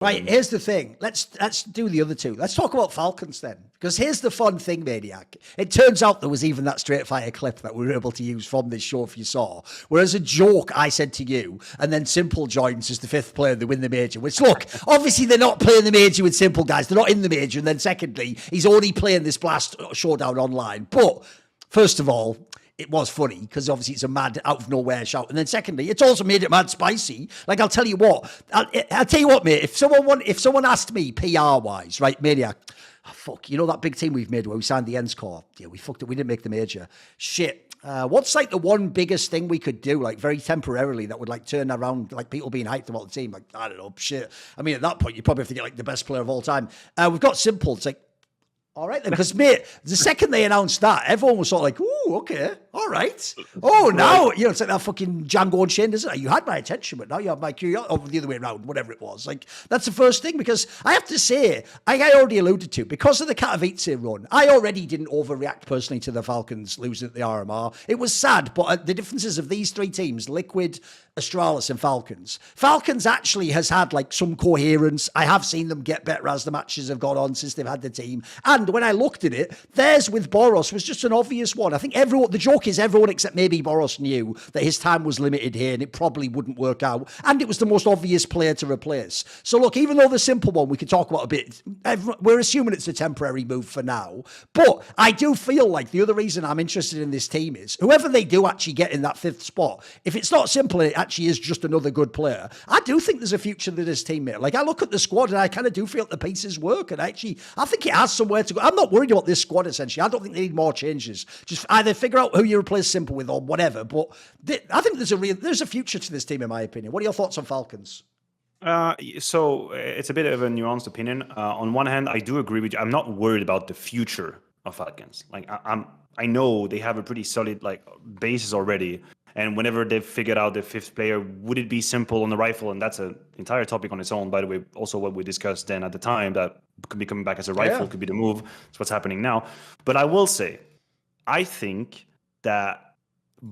Right, here's the thing. Let's do the other two. Let's talk about Falcons then. Because here's the fun thing, Maniac. It turns out there was even that straight fire clip that we were able to use from this show if you saw. Whereas a joke I said to you, and then Simple joins as the fifth player, they win the major. Which, look, obviously they're not playing the major with Simple, guys. They're not in the major. And then secondly, he's only playing this Blast Showdown online. But, first of all, it was funny because obviously it's a mad out of nowhere shout. And then secondly, it's also made it mad spicy. Like, I'll tell you what, I'll tell you what, mate, if someone asked me PR wise, right, Maniac, oh, fuck, you know that big team we've made where we signed the ends core? Yeah, we fucked it. We didn't make the major. Shit. What's like the one biggest thing we could do, like very temporarily, that would like turn around, like people being hyped about the team? Like, I don't know, shit. I mean, at that point, you probably have to get like the best player of all time. We've got Simple. It's like, all right then, because mate, the second they announced that, everyone was sort of like, "Ooh, okay, all right." Oh, now you know it's like that fucking Django and Shane, isn't it? You had my attention, but now you have my curiosity. Or the other way around, whatever it was. Like that's the first thing, because I have to say, I already alluded to, because of the Katowice run, I already didn't overreact personally to the Falcons losing at the RMR. It was sad, but the differences of these three teams, Liquid, Astralis and Falcons. Falcons actually has had like some coherence. I have seen them get better as the matches have gone on since they've had the team. And when I looked at it, theirs with Boros was just an obvious one. I think the joke is everyone except maybe Boros knew that his time was limited here and it probably wouldn't work out. And it was the most obvious player to replace. So look, even though the Simple one we could talk about a bit, we're assuming it's a temporary move for now. But I do feel like the other reason I'm interested in this team is whoever they do actually get in that fifth spot, if it's not Simple and it actually is just another good player, I do think there's a future to this team, mate. Like I look at the squad and I kind of do feel the pieces work, and I think it has somewhere to go. I'm not worried about this squad essentially. I don't think they need more changes. Just either figure out who you replace Simple with or whatever. But I think there's a future to this team in my opinion. What are your thoughts on Falcons? So it's a bit of a nuanced opinion. On one hand, I do agree with you. I'm not worried about the future of Falcons. Like I know they have a pretty solid like basis already. And whenever they've figured out the fifth player, would it be Simple on the rifle? And that's an entire topic on its own, by the way. Also, what we discussed then at the time, that could be coming back as a rifle, could be the move. That's what's happening now. But I will say, I think that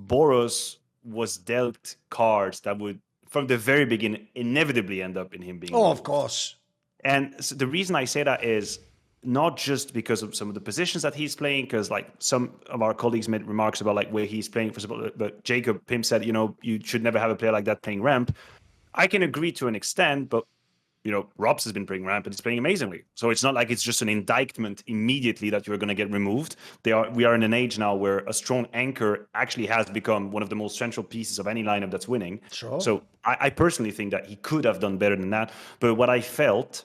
Boros was dealt cards that would, from the very beginning, inevitably end up in him being. Oh, of course. And so the reason I say that is not just because of some of the positions that he's playing, because like some of our colleagues made remarks about like where he's playing, for example, but Jacob Pim said, you know, you should never have a player like that playing ramp. I can agree to an extent, but you know, Robs has been playing ramp and he's playing amazingly. So it's not like it's just an indictment immediately that you're going to get removed. We are in an age now where a strong anchor actually has become one of the most central pieces of any lineup that's winning. Sure. So I personally think that he could have done better than that. But what I felt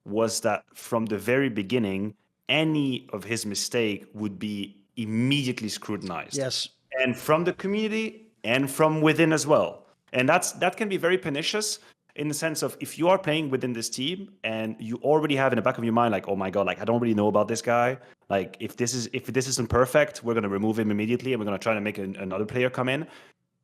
was that from the very beginning, any of his mistake would be immediately scrutinized. Yes. And from the community and from within as well. And that can be very pernicious in the sense of if you are playing within this team and you already have in the back of your mind, like, oh my God, like I don't really know about this guy. Like if this isn't perfect, we're going to remove him immediately and we're going to try to make another player come in.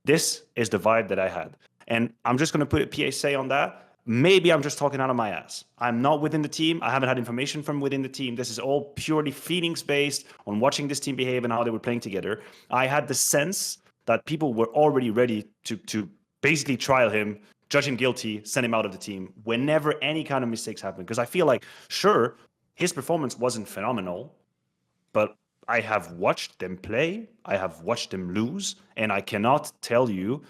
This is the vibe that I had. And I'm just going to put a PSA on that. Maybe I'm just talking out of my ass. I'm not within the team. I haven't had information from within the team. This is all purely feelings based on watching this team behave and how they were playing together. I had the sense that people were already ready to basically trial him, judge him guilty, send him out of the team whenever any kind of mistakes happen. Because I feel like, sure, his performance wasn't phenomenal, but I have watched them play. I have watched them lose. And I cannot tell you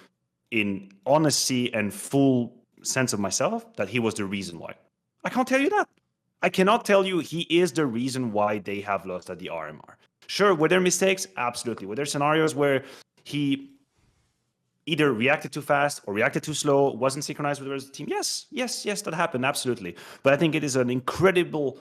in honesty and full sense of myself that he was the reason why. I can't tell you that. I cannot tell you he is the reason why they have lost at the RMR. Sure, were there mistakes? Absolutely. Were there scenarios where he either reacted too fast or reacted too slow, wasn't synchronized with the rest of the team? Yes, that happened, absolutely. But I think it is an incredible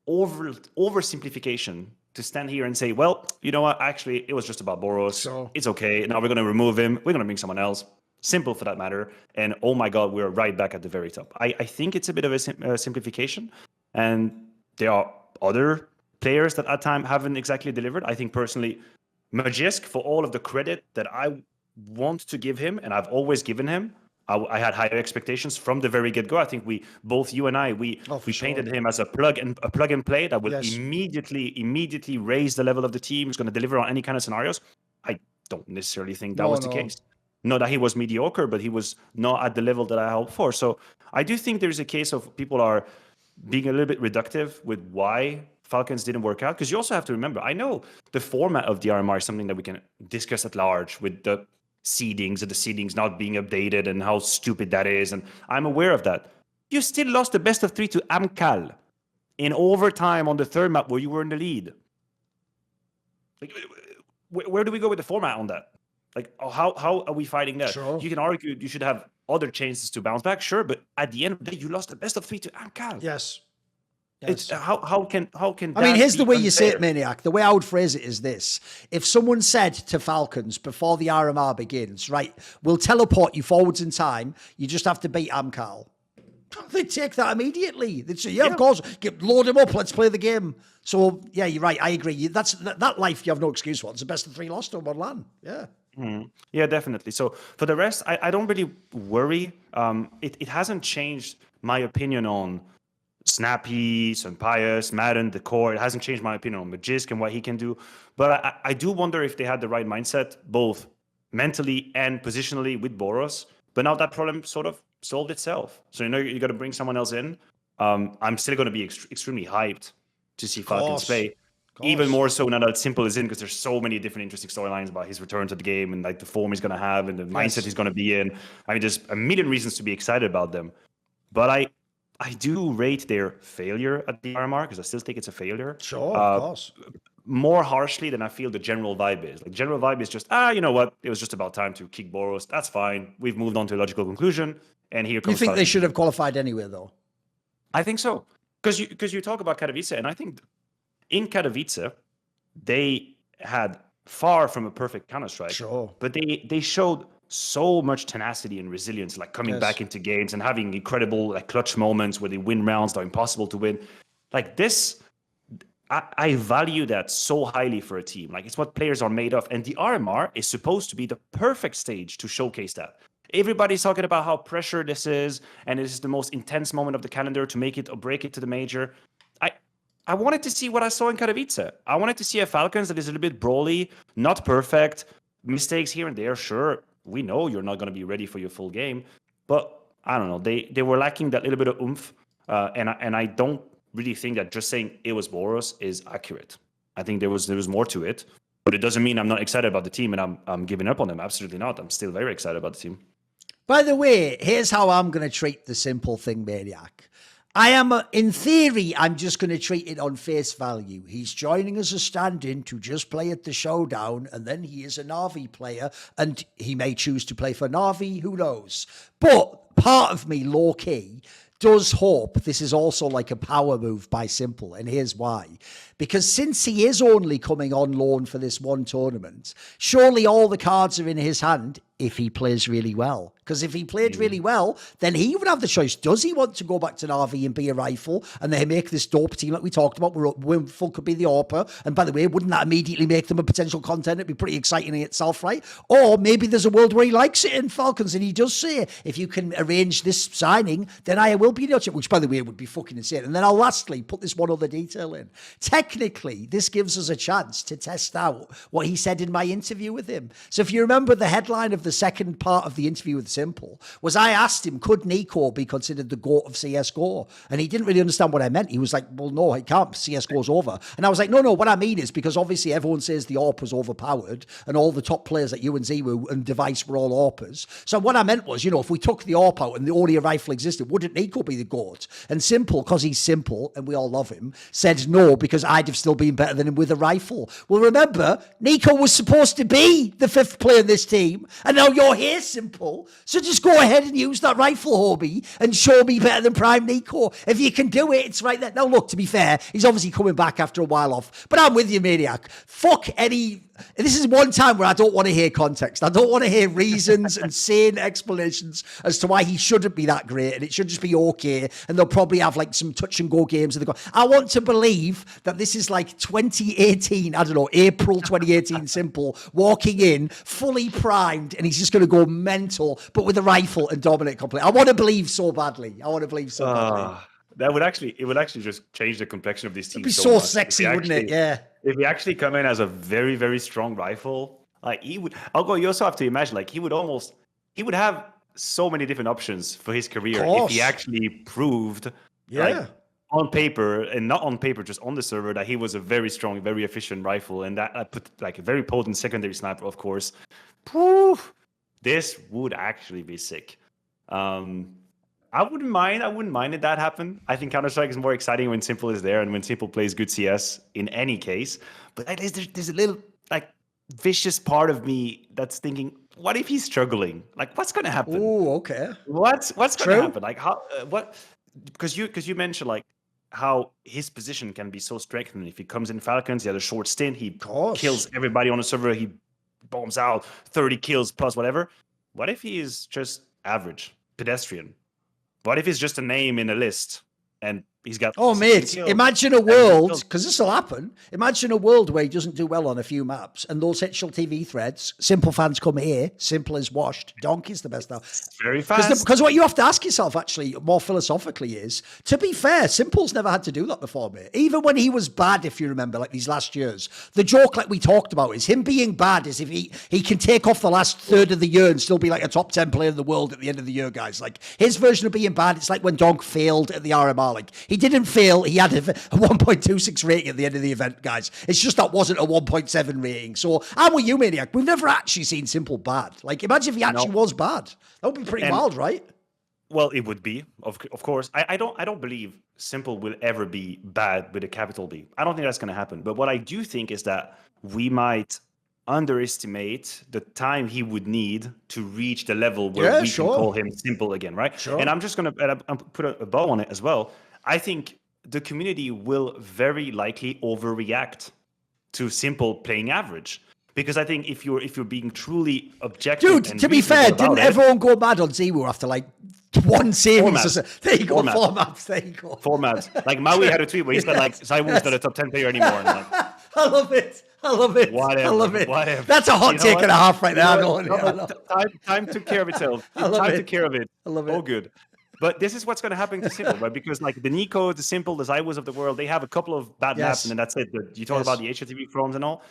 oversimplification to stand here and say, well, you know what, actually, it was just about Boros. So it's okay. Now we're going to remove him. We're going to bring someone else. Simple for that matter. And oh my God, we're right back at the very top. I think it's a bit of a simplification. And there are other players that at time haven't exactly delivered. I think personally, Magisk, for all of the credit that I want to give him, and I've always given him, I had higher expectations from the very get-go. I think both you and I, we painted him as a plug and play that will immediately raise the level of the team. Who's going to deliver on any kind of scenarios. I don't necessarily think that was the case. Not that he was mediocre, but he was not at the level that I hoped for. So I do think there's a case of people are being a little bit reductive with why Falcons didn't work out. Because you also have to remember, I know the format of the RMR is something that we can discuss at large with the seedings and the seedings not being updated and how stupid that is. And I'm aware of that. You still lost the best of 3 to Amcal in overtime on the third map where you were in the lead. Like, where do we go with the format on that? Like, how are we fighting that? Sure. You can argue you should have other chances to bounce back, sure, but at the end of the day, you lost the best of 3 to Amcal. Yes. It's how can I mean, here's the way unfair? you say it, Maniac. The way I would phrase it is this. If someone said to Falcons before the RMR begins, right, we'll teleport you forwards in time, you just have to beat Amcal. They'd take that immediately. They'd say, of course, load him up, let's play the game. So, yeah, you're right, I agree. That life you have no excuse for. It's the best of 3 lost on one LAN. Yeah. Yeah, definitely. So for the rest, I don't really worry. It hasn't changed my opinion on Snappy, Sunpius, Madden, the core. It hasn't changed my opinion on Magisk and what he can do. But I do wonder if they had the right mindset, both mentally and positionally with Boros. But now that problem sort of solved itself. So, you got to bring someone else in. I'm still going to be extremely hyped to see Falcons play. Even more so now that Simple is in, because there's so many different interesting storylines about his return to the game and like the form he's going to have and the mindset he's going to be in. I mean, there's a million reasons to be excited about them. But I do rate their failure at the RMR, because I still think it's a failure. Sure, of course. More harshly than I feel the general vibe is. Like, general vibe is just, you know what? It was just about time to kick Boros. That's fine. We've moved on to a logical conclusion. And here comes. You think they should have qualified anyway, though? I think so. Because you talk about Katowice, and I think in Katowice, they had far from a perfect Counter-Strike. Sure. But they showed so much tenacity and resilience, like coming back into games and having incredible like clutch moments where they win rounds that are impossible to win. Like this, I value that so highly for a team. Like, it's what players are made of. And the RMR is supposed to be the perfect stage to showcase that. Everybody's talking about how pressure this is, and this is the most intense moment of the calendar to make it or break it to the major. I wanted to see what I saw in Katowice. I wanted to see a Falcons that is a little bit brawly, not perfect, mistakes here and there. Sure, we know you're not going to be ready for your full game, but I don't know. They were lacking that little bit of oomph, and I don't really think that just saying it was Boros is accurate. I think there was more to it, but it doesn't mean I'm not excited about the team and I'm giving up on them. Absolutely not. I'm still very excited about the team. By the way, here's how I'm going to treat the Simple thing, Maniac. In theory, I'm just going to treat it on face value. He's joining as a stand-in to just play at the showdown, and then he is a Na'Vi player, and he may choose to play for Na'Vi, who knows? But part of me, low-key, does hope this is also like a power move by Simple, and here's why. Because since he is only coming on loan for this one tournament, surely all the cards are in his hand if he plays really well. Because if he played really well, then he would have the choice. Does he want to go back to Na'Vi and be a rifle, and they make this dope team like we talked about, where Winful could be the AWPer? And by the way, wouldn't that immediately make them a potential contender? It'd be pretty exciting in itself, right? Or maybe there's a world where he likes it in Falcons, and he does say, if you can arrange this signing, then I will be the option, which by the way would be fucking insane. And then I'll lastly put this one other detail in. Technically, this gives us a chance to test out what he said in my interview with him. So if you remember, the headline of the second part of the interview with Simple was, I asked him, could Nico be considered the GOAT of CS2? And he didn't really understand what I meant. He was like, well, no, it can't. CS2's over. And I was like, no, what I mean is, because obviously everyone says the AWP was overpowered and all the top players like you and Ziwu and Device were all AWPers. So what I meant was, if we took the AWP out and the only a rifle existed, wouldn't Nico be the GOAT? And Simple, because he's Simple and we all love him, said no, because I'd have still been better than him with a rifle. Well, remember, Nico was supposed to be the 5th player in this team, and now you're here, Simple. So just go ahead and use that rifle, Hobie, and show me better than Prime Nico. If you can do it, it's right there. Now, look, to be fair, he's obviously coming back after a while off, but I'm with you, Maniac. Fuck any... This is one time where I don't want to hear context. I don't want to hear reasons and sane explanations as to why he shouldn't be that great, and it should just be okay, and they'll probably have like some touch and go games. I want to believe that this is like 2018, I don't know, April 2018 Simple, walking in, fully primed, and he's just going to go mental, but with a rifle and dominate completely. I want to believe so badly. It would actually just change the complexion of this team. It'd be so sexy, wouldn't it? Yeah. If we actually come in as a very, very strong rifle, Like he would. Although you also have to imagine, like he would have so many different options for his career if he actually proved, like on paper and not on paper, just on the server, that he was a very strong, very efficient rifle, and that put like a very potent secondary sniper, of course. Poof, this would actually be sick. I wouldn't mind if that happened. I think Counter-Strike is more exciting when Simple is there and when Simple plays good CS in any case. But there's a little like vicious part of me that's thinking, what if he's struggling? Like, what's going to happen? Oh, okay. What's going to happen? Like, how? What? Because you mentioned like how his position can be so strengthened. If he comes in Falcons, he had a short stint. He kills everybody on the server. He bombs out 30 kills plus whatever. What if he is just average, pedestrian? What if he's just a name in a list and he's got... Oh, mate, imagine a world, because this will happen, imagine a world where he doesn't do well on a few maps and those hit TV threads, Simple fans come here, Simple is washed, Donkey's the best now. Very fast. Because what you have to ask yourself, actually, more philosophically is, to be fair, Simple's never had to do that before, mate. Even when he was bad, if you remember, like these last years, the joke like we talked about is him being bad is if he can take off the last third of the year and still be like a top 10 player in the world at the end of the year, guys. Like, his version of being bad, it's like when Donk failed at the RMR. Like, he didn't fail. He had a 1.26 rating at the end of the event, guys. It's just that wasn't a 1.7 rating. So I'm with you, Maniac. We've never actually seen Simple bad. Like, imagine if he actually was bad. That would be pretty wild, right? Well, it would be, of course. I don't believe Simple will ever be bad with a capital B. I don't think that's going to happen. But what I do think is that we might underestimate the time he would need to reach the level where we can call him Simple again, right? Sure. And I'm just going to put a bow on it as well. I think the community will very likely overreact to Simple playing average. Because I think if you're being truly objective, dude, to be fair, didn't everyone go mad on Zero after like one series? There you go, four maps. There you go. Four maps. Like Maui had a tweet where he said like Zywoo's not a top 10 player anymore. And like, I love it. Whatever, I love it. Whatever. That's a hot take and a half right there. Time took care of itself. Time took care of it. I love it. All good. But this is what's going to happen to Simple, right? Because like the Nico, the Simple, the Zywoo's of the world, they have a couple of bad maps and then that's it. You talk about the HTTP forums and all.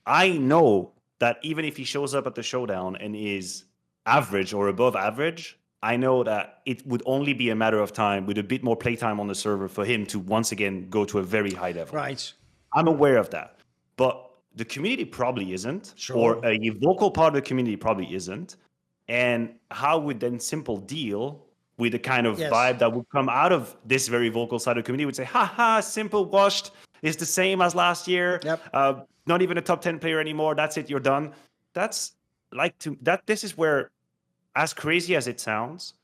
I know that even if he shows up at the showdown and is average or above average, I know that it would only be a matter of time with a bit more playtime on the server for him to once again go to a very high level. Right. I'm aware of that. But the community probably isn't, or a vocal part of the community probably isn't. And how would then Simple deal with the kind of vibe that would come out of this very vocal side of the community? Would say, haha, Simple washed, is the same as last year. Yep. Not even a top 10 player anymore. That's it. You're done. That's like this is where, as crazy as it sounds,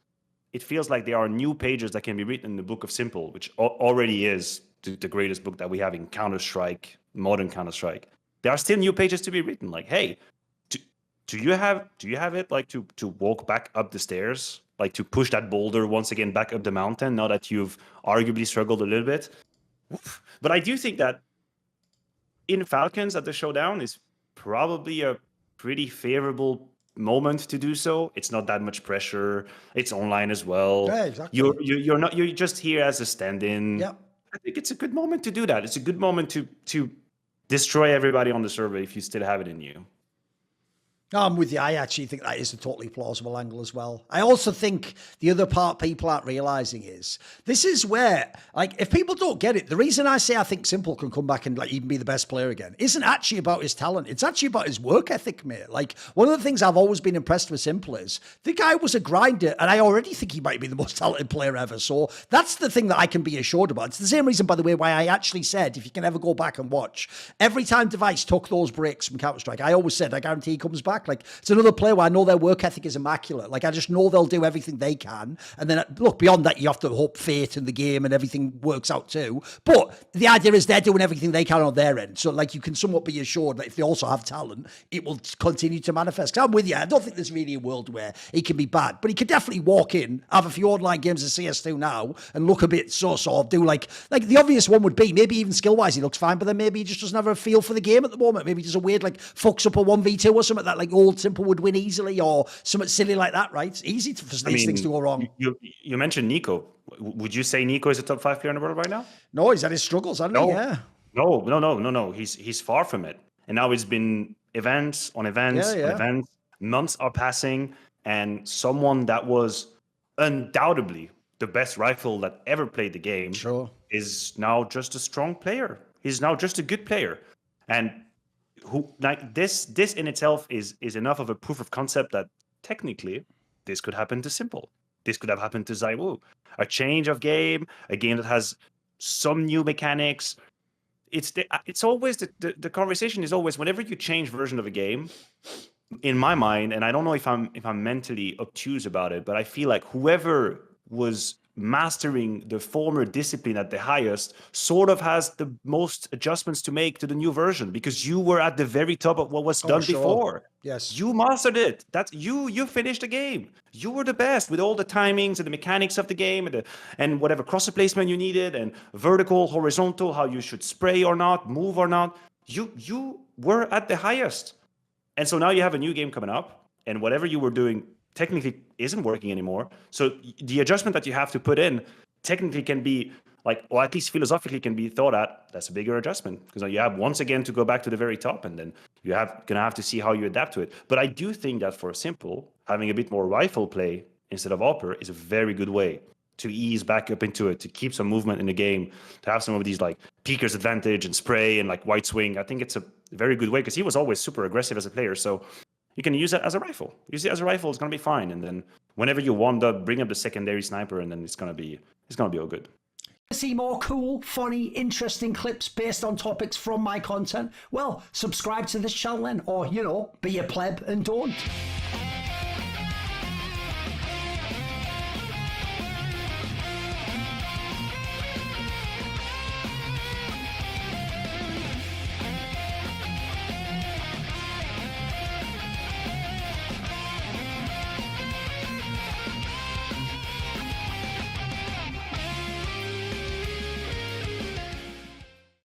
it feels like there are new pages that can be written in the book of Simple, which already is the greatest book that we have in Counter-Strike, modern Counter-Strike. There are still new pages to be written. Like, hey, do you have it like to walk back up the stairs, like to push that boulder once again back up the mountain, now that you've arguably struggled a little bit? But I do think that in Falcons at the showdown is probably a pretty favorable moment to do so. It's not that much pressure. It's online as well. Yeah, exactly. You're just here as a stand-in. Yeah. I think it's a good moment to do that. It's a good moment to destroy everybody on the server if you still have it in you. No, I'm with you. I actually think that is a totally plausible angle as well. I also think the other part people aren't realizing is this is where, like, if people don't get it, the reason I say I think Simple can come back and like even be the best player again isn't actually about his talent. It's actually about his work ethic, mate. Like, one of the things I've always been impressed with Simple is the guy was a grinder, and I already think he might be the most talented player ever. So that's the thing that I can be assured about. It's the same reason, by the way, why I actually said, if you can ever go back and watch, every time Device took those breaks from Counter-Strike, I always said, I guarantee he comes back. Like, it's another player where I know their work ethic is immaculate. Like, I just know they'll do everything they can. And then, look, beyond that, you have to hope fate in the game and everything works out too. But the idea is they're doing everything they can on their end. So, like, you can somewhat be assured that if they also have talent, it will continue to manifest. 'Cause I'm with you. I don't think there's really a world where he can be bad. But he could definitely walk in, have a few online games of CS2 now, and look a bit sort of do like the obvious one would be, maybe even skill-wise he looks fine, but then maybe he just doesn't have a feel for the game at the moment. Maybe just a weird, like, fucks up a 1v2 or something that, like, old Simple would win easily, or something silly like that, right? It's easy for these things to go wrong. You mentioned Nico. Would you say Nico is a top 5 player in the world right now? No, he's had his struggles, hasn't he? Yeah. No. He's far from it. And now it's been events on events Yeah, on yeah. events. Months are passing, and someone that was undoubtedly the best rifle that ever played the game Sure. is now just a strong player. He's now just a good player, and who like this in itself is enough of a proof of concept that technically this could happen to Simple. This could have happened to Zaiwu. A change of game, a game that has some new mechanics. It's always the conversation is always whenever you change version of a game. In my mind, and I don't know if I'm mentally obtuse about it, but I feel like whoever was mastering the former discipline at the highest sort of has the most adjustments to make to the new version, because you were at the very top of what was done sure. before. Yes. You mastered it. That's you finished the game. You were the best with all the timings and the mechanics of the game and whatever crosser placement you needed and vertical, horizontal, how you should spray or not, move or not. You were at the highest. And so now you have a new game coming up, and whatever you were doing technically isn't working anymore. So the adjustment that you have to put in technically can be like, or at least philosophically can be thought at, that's a bigger adjustment, because you have once again to go back to the very top, and then gonna have to see how you adapt to it. But I do think that for Simple, having a bit more rifle play instead of Opper is a very good way to ease back up into it, to keep some movement in the game, to have some of these like peeker's advantage and spray and like white swing. I think it's a very good way, because he was always super aggressive as a player. So you can use it as a rifle. Use it as a rifle, it's gonna be fine. And then whenever you want up, bring up the secondary sniper, and then it's gonna be all good. See more cool, funny, interesting clips based on topics from my content? Well, subscribe to this channel then, or, be a pleb and don't.